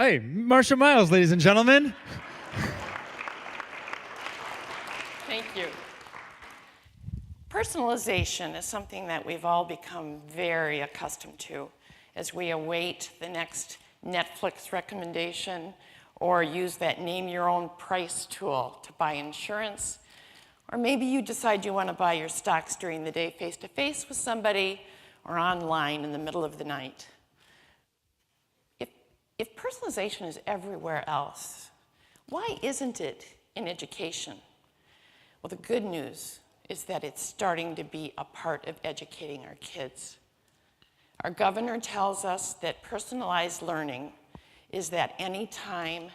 Hey, Marsha Myles, ladies and gentlemen. Thank you. Personalization is something that we've all become very accustomed to as we await the next Netflix recommendation or use that name your own price tool to buy insurance. Or maybe you decide you want to buy your stocks during the day face-to-face with somebody or online in the middle of the night. If personalization is everywhere else, why isn't it in education? Well, the good news is that it's starting to be a part of educating our kids. Our governor tells us that personalized learning is that any time,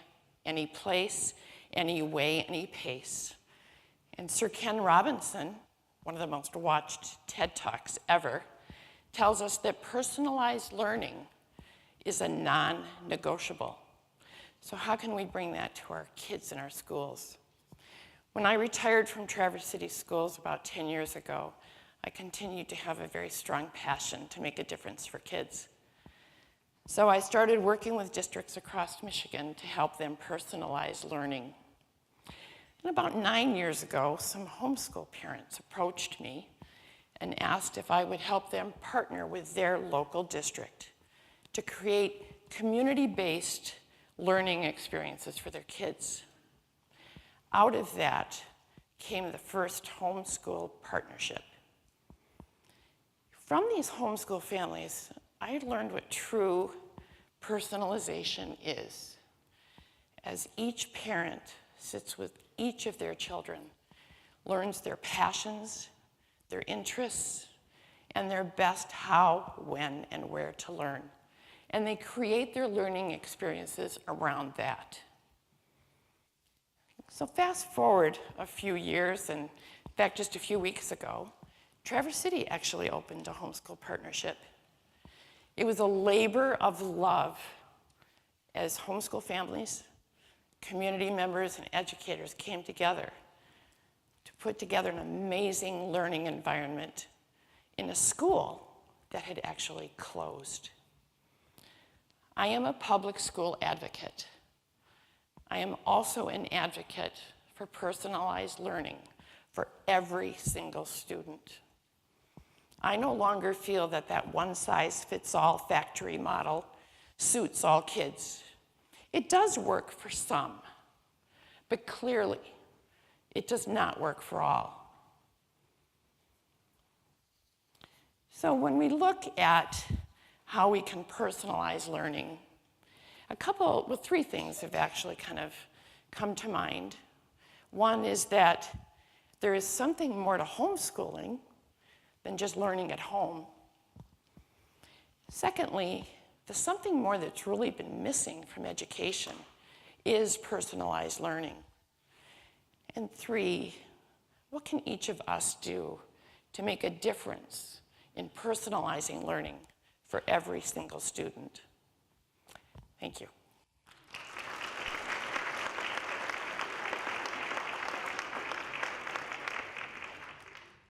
any place, any way, any pace. And Sir Ken Robinson, one of the most watched TED Talks ever, tells us that personalized learning is a non-negotiable. So how can we bring that to our kids in our schools? When I retired from Traverse City Schools about 10 years ago, I continued to have a very strong passion to make a difference for kids. So I started working with districts across Michigan to help them personalize learning. And about 9 years ago, some homeschool parents approached me and asked if I would help them partner with their local district to create community-based learning experiences for their kids. Out of that came the first homeschool partnership. From these homeschool families, I learned what true personalization is. As each parent sits with each of their children, learns their passions, their interests, and their best how, when, and where to learn. And they create their learning experiences around that. So fast forward a few years, and in fact, just a few weeks ago, Traverse City actually opened a homeschool partnership. It was a labor of love as homeschool families, community members, and educators came together to put together an amazing learning environment in a school that had actually closed. I am a public school advocate. I am also an advocate for personalized learning for every single student. I no longer feel that that one-size-fits-all factory model suits all kids. It does work for some, but clearly it does not work for all. So when we look at how we can personalize learning, three things have actually kind of come to mind. One is that there is something more to homeschooling than just learning at home. Secondly, the something more that's really been missing from education is personalized learning. And three, what can each of us do to make a difference in personalizing learning for every single student? Thank you.